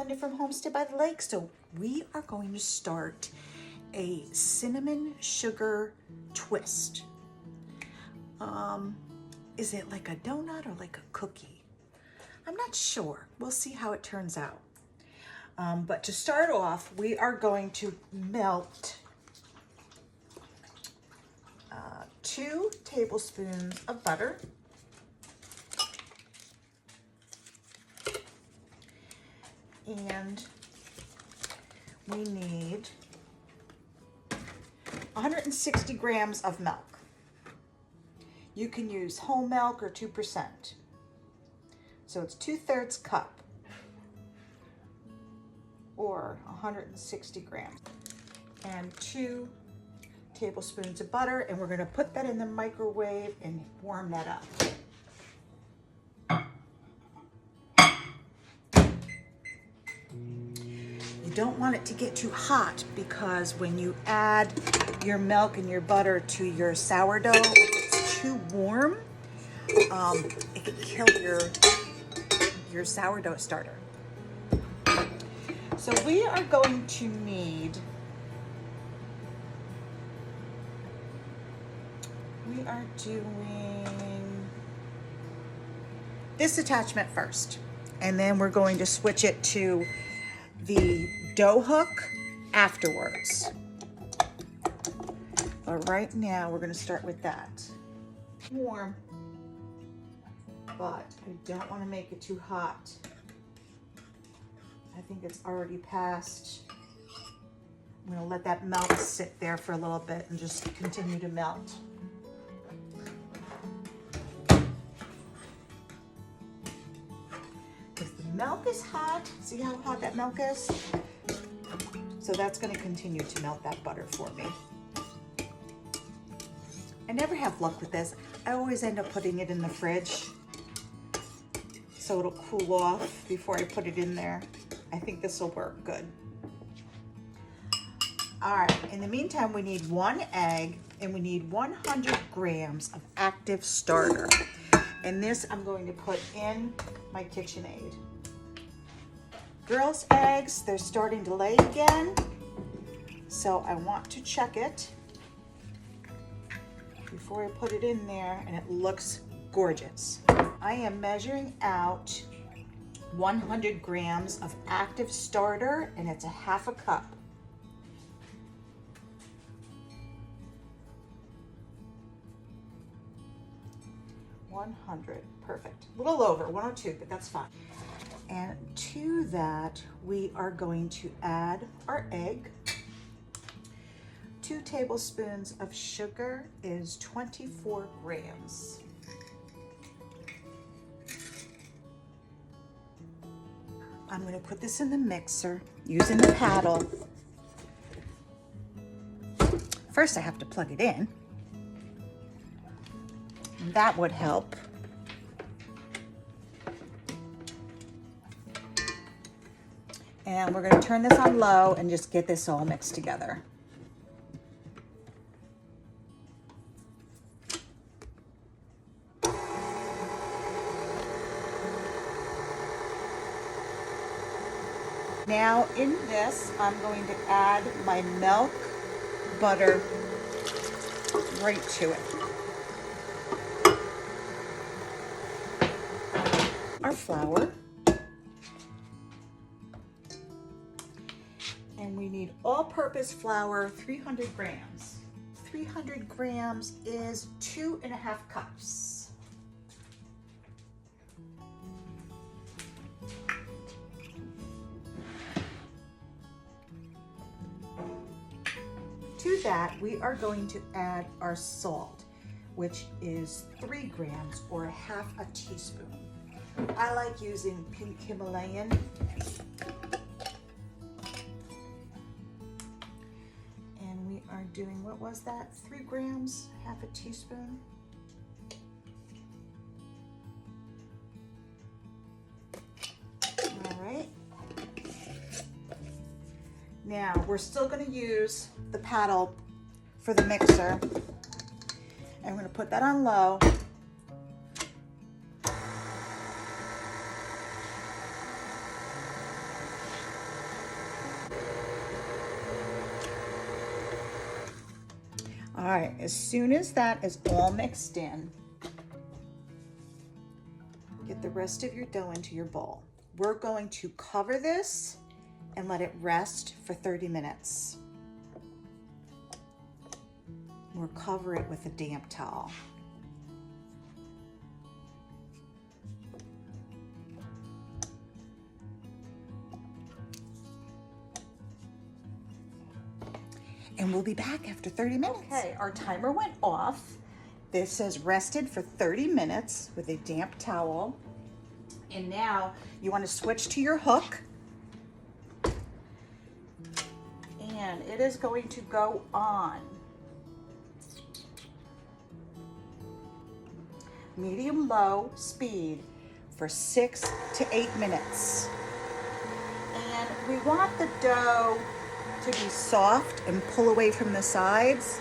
Linda from Homestead by the Lake. So we are going to start a cinnamon sugar twist. Is it like a donut or like a cookie? I'm not sure. We'll see how it turns out. But to start off, we are going to melt 2 tablespoons of butter. And we need 160 grams of milk. You can use whole milk or 2%. So it's 2/3 cup or 160 grams. And 2 tablespoons of butter, and we're gonna put that in the microwave and warm that up. You don't want it to get too hot because when you add your milk and your butter to your sourdough, if it's too warm, it can kill your sourdough starter. So we are going to need, we are doing this attachment first, and then we're going to switch it to the dough hook afterwards. But right now we're going to start with that. Warm, but I don't want to make it too hot. I think it's already past. I'm going to let that melt sit there for a little bit and just continue to melt. Because the milk is hot. See how hot that milk is? So that's going to continue to melt that butter for me. I never have luck with this. I always end up putting it in the fridge so it'll cool off before I put it in there. I think this will work good. All right, in the meantime, we need 1 egg and we need 100 grams of active starter. And this I'm going to put in my KitchenAid. Girls' eggs, they're starting to lay again. So I want to check it before I put it in there, and it looks gorgeous. I am measuring out 100 grams of active starter, and it's a 1/2 cup. Perfect. A little over, 102, but that's fine. And to that, we are going to add our egg. 2 tablespoons of sugar is 24 grams. I'm going to put this in the mixer using the paddle. First, I have to plug it in. That would help. And we're going to turn this on low and just get this all mixed together. Now in this, I'm going to add my milk, butter, right to it. Our flour. And we need all-purpose flour, 300 grams. 300 grams is 2.5 cups. To that, we are going to add our salt, which is 3 grams or 1/2 teaspoon. I like using pink Himalayan. And we are doing, what was that? 3 grams, 1/2 teaspoon. All right. Now, we're still going to use the paddle for the mixer. And we're going to put that on low. All right, as soon as that is all mixed in, get the rest of your dough into your bowl. We're going to cover this and let it rest for 30 minutes. We'll cover it with a damp towel. And we'll be back after 30 minutes. Okay, our timer went off. This says rested for 30 minutes with a damp towel. And now you want to switch to your hook. And it is going to go on medium-low speed for 6 to 8 minutes. And we want the dough to be soft and pull away from the sides.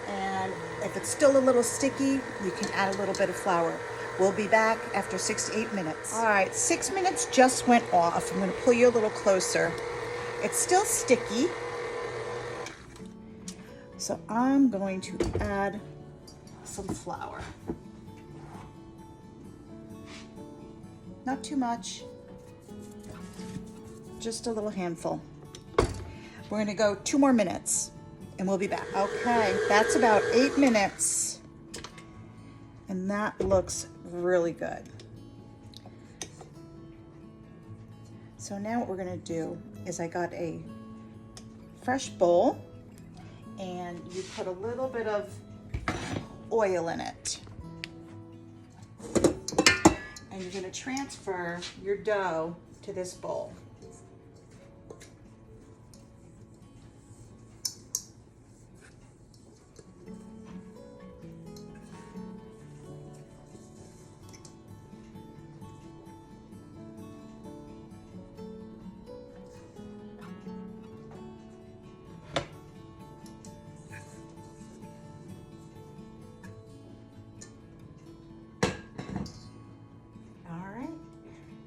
And if it's still a little sticky, you can add a little bit of flour. We'll be back after 6 to 8 minutes. All right, 6 minutes just went off. I'm gonna pull you a little closer. It's still sticky. So I'm going to add some flour. Not too much, just a little handful. We're gonna go 2 more minutes and we'll be back. Okay, that's about 8 minutes. And that looks really good. So now what we're gonna do is I got a fresh bowl and you put a little bit of oil in it. And you're gonna transfer your dough to this bowl.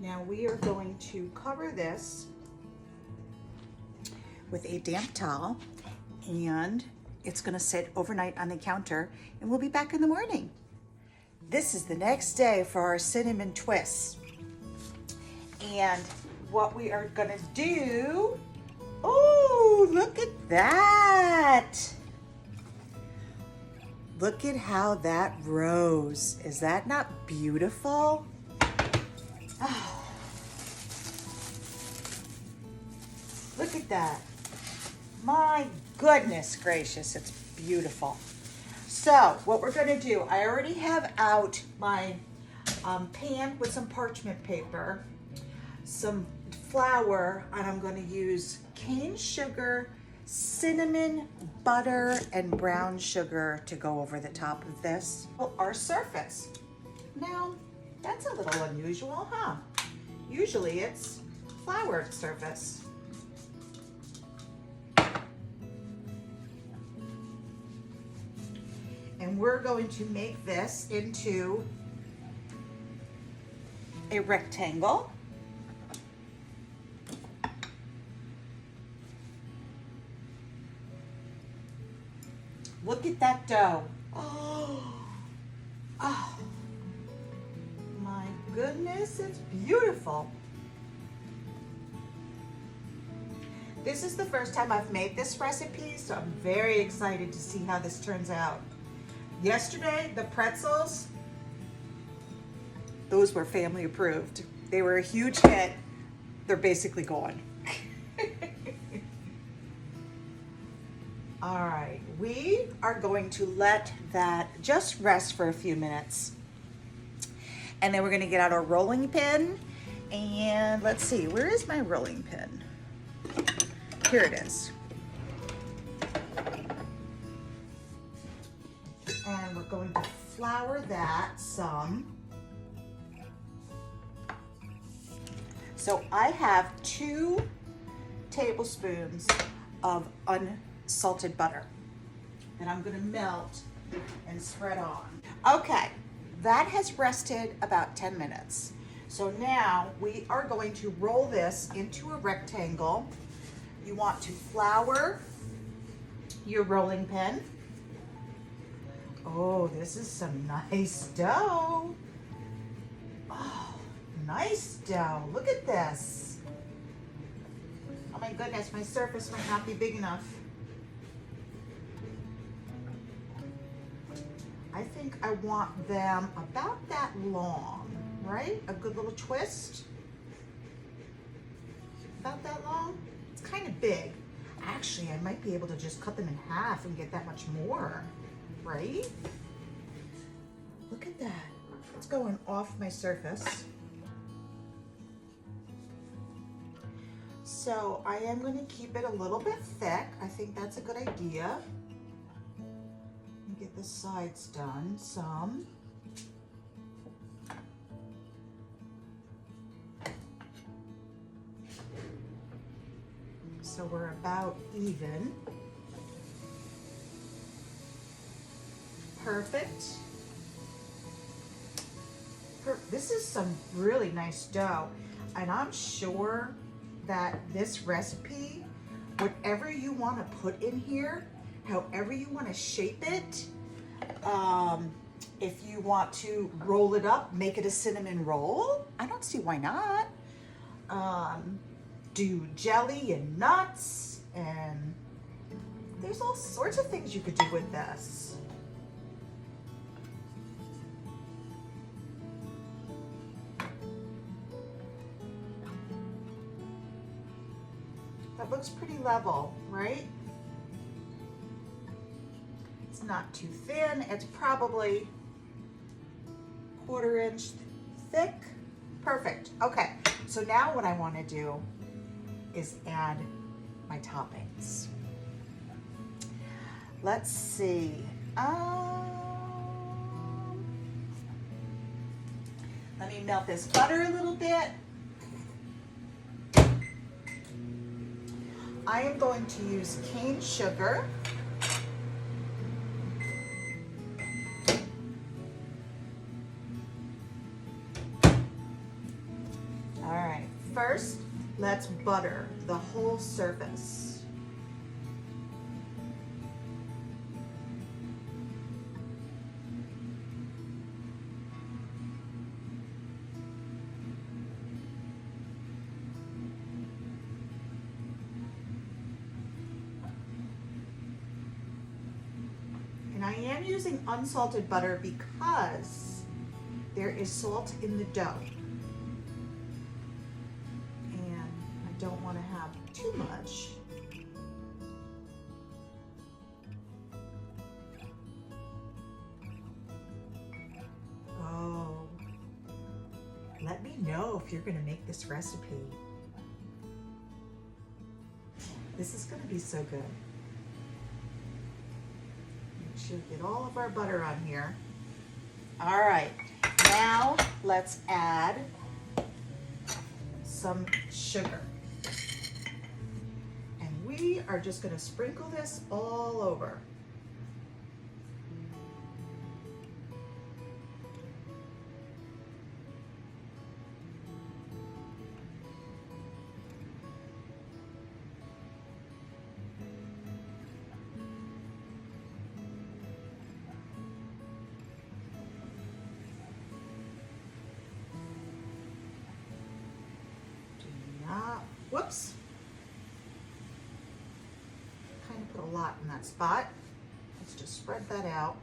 Now we are going to cover this with a damp towel and it's gonna sit overnight on the counter and we'll be back in the morning. This is the next day for our cinnamon twists. And what we are gonna do, oh, look at that. Look at how that rose. Is that not beautiful? Oh. Look at that. My goodness gracious, it's beautiful. So what we're gonna do, I already have out my pan with some parchment paper, some flour, and I'm gonna use cane sugar, cinnamon, butter, and brown sugar to go over the top of this. Our surface. Now, that's a little unusual, huh? Usually it's flour surface. And we're going to make this into a rectangle. Look at that dough. Oh, my goodness, it's beautiful. This is the first time I've made this recipe, so I'm very excited to see how this turns out. Yesterday, the pretzels, those were family approved. They were a huge hit. They're basically gone. All right, we are going to let that just rest for a few minutes. And then we're gonna get out our rolling pin. And let's see, where is my rolling pin? Here it is. And we're going to flour that some. So I have 2 tablespoons of unsalted butter that I'm gonna melt and spread on. Okay, that has rested about 10 minutes. So now we are going to roll this into a rectangle. You want to flour your rolling pin. Oh, this is some nice dough. Oh, nice dough. Look at this. Oh my goodness, my surface might not be big enough. I think I want them about that long, right? A good little twist. About that long. It's kind of big. Actually, I might be able to just cut them in half and get that much more, right? Look at that. It's going off my surface. So I am going to keep it a little bit thick. I think that's a good idea. And get the sides done some. So we're about even. Perfect. This is some really nice dough, and I'm sure that this recipe, whatever you want to put in here, however you want to shape it, if you want to roll it up, make it a cinnamon roll, I don't see why not. Do jelly and nuts, and there's all sorts of things you could do with this. That looks pretty level, right? It's not too thin. It's probably 1/4 inch thick. Perfect. Okay, so now what I want to do is add my toppings. Let's see. Let me melt this butter a little bit. I am going to use cane sugar. All right, first, let's butter the whole surface. And I am using unsalted butter because there is salt in the dough. Don't want to have too much. Oh, let me know if you're going to make this recipe. This is going to be so good. Make sure to get all of our butter on here. All right, now let's add some sugar. We are just going to sprinkle this all over. Do not, whoops. Put a lot in that spot. Let's just spread that out.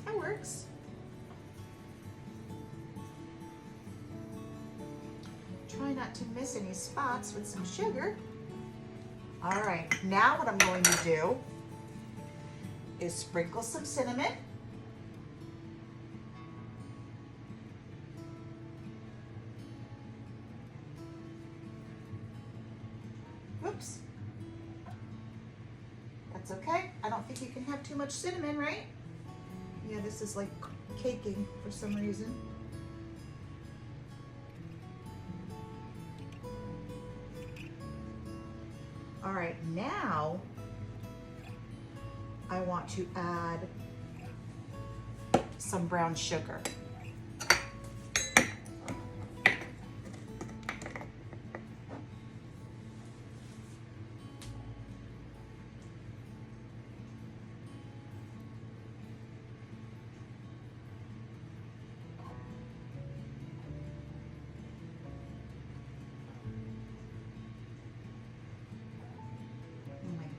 That works. Try not to miss any spots with some sugar. All right, now what I'm going to do is sprinkle some cinnamon. Whoops. That's okay. I don't think you can have too much cinnamon, right? Yeah, this is like caking for some reason. All right, now I want to add some brown sugar.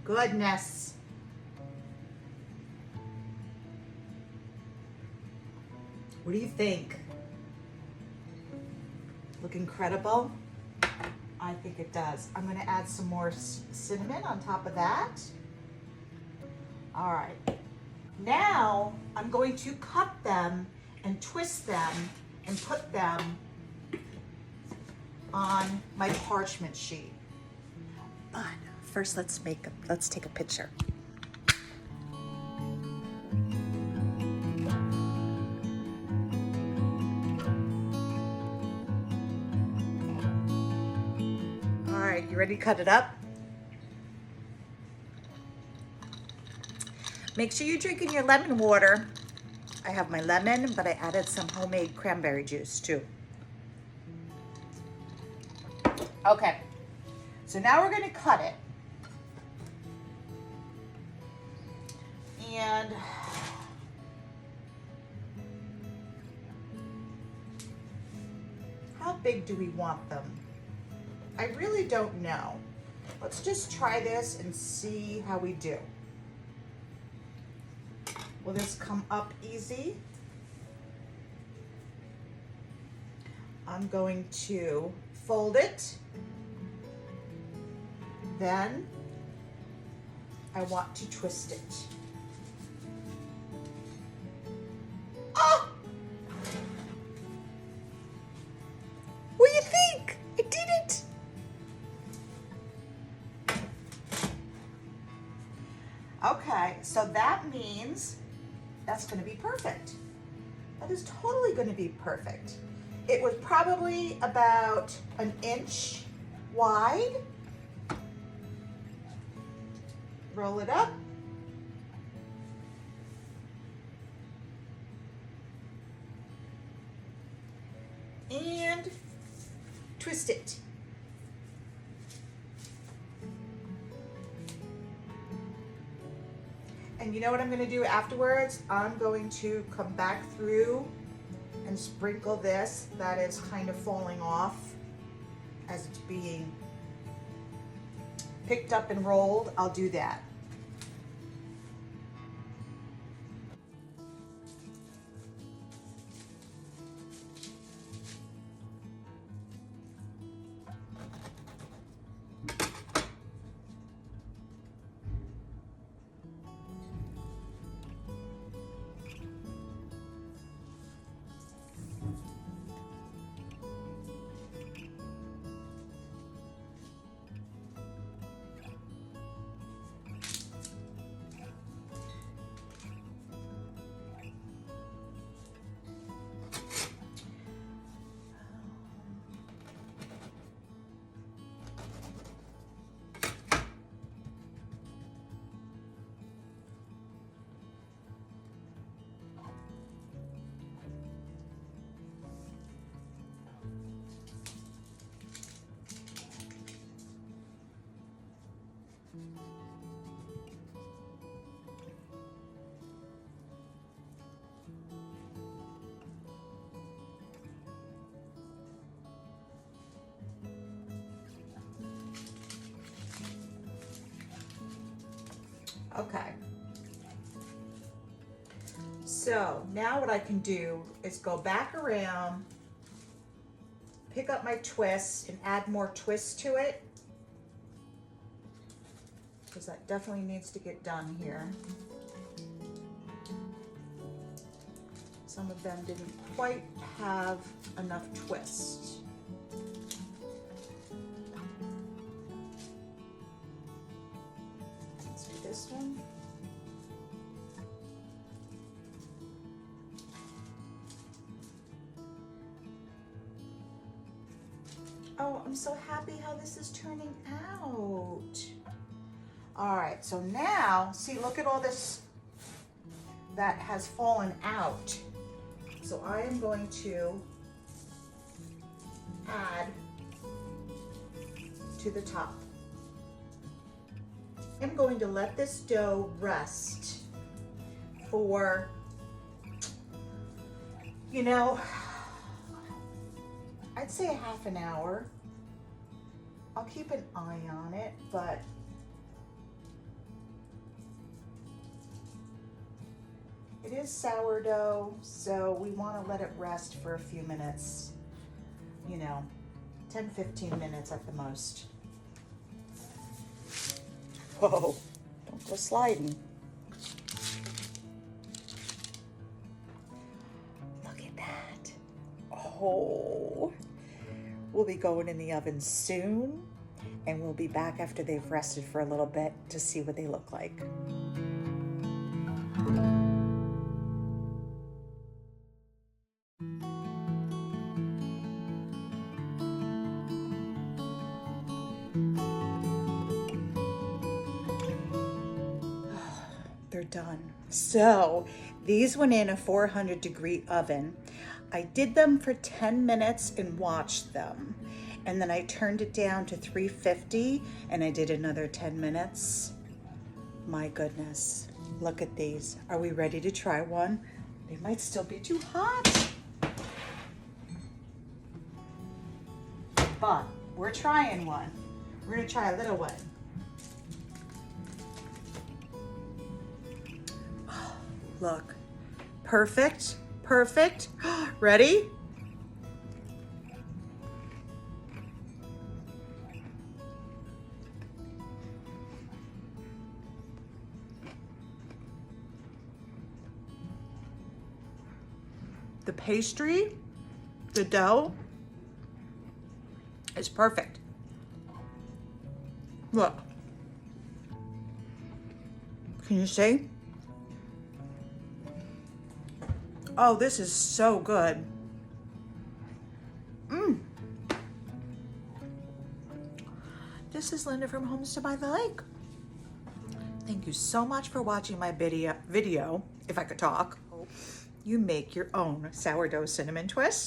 goodness. What do you think? Look incredible? I think it does. I'm gonna add some more cinnamon on top of that. All right. Now I'm going to cut them and twist them and put them on my parchment sheet. But first let's take a picture. All right, you ready to cut it up? Make sure you're drinking your lemon water. I have my lemon, but I added some homemade cranberry juice too. Okay, so now we're gonna cut it. And how big do we want them? I really don't know. Let's just try this and see how we do. Will this come up easy? I'm going to fold it. Then I want to twist it. Oh! What do you think? I did it! Okay, so that means that's gonna be perfect. That is totally gonna be perfect. It was probably about an inch wide. Roll it up. And twist it. And you know what I'm going to do afterwards? I'm going to come back through and sprinkle this that is kind of falling off as it's being picked up and rolled. I'll do that. Okay. So now what I can do is go back around, pick up my twist and add more twist to it, because that definitely needs to get done here. Some of them didn't quite have enough twist. Let's do this one. Oh, I'm so happy how this is turning out. All right, so now, see, look at all this that has fallen out. So I am going to add to the top. I'm going to let this dough rest for, you know, I'd say a half an hour. I'll keep an eye on it, but It is sourdough, so we want to let it rest for a few minutes, you know, 10, 15 minutes at the most. Whoa, don't go sliding. Look at that. Oh, we'll be going in the oven soon, and we'll be back after they've rested for a little bit to see what they look like. They're done. So these went in a 400-degree oven. I did them for 10 minutes and watched them. And then I turned it down to 350 and I did another 10 minutes. My goodness, look at these. Are we ready to try one? They might still be too hot. But we're trying one. We're gonna try a little one. Look, perfect, perfect. Ready? The pastry, the dough is perfect. Look, can you see? Oh, this is so good. This is Linda from Homestead by the Lake. Thank you so much for watching my video, if I could talk. You make your own sourdough cinnamon twist.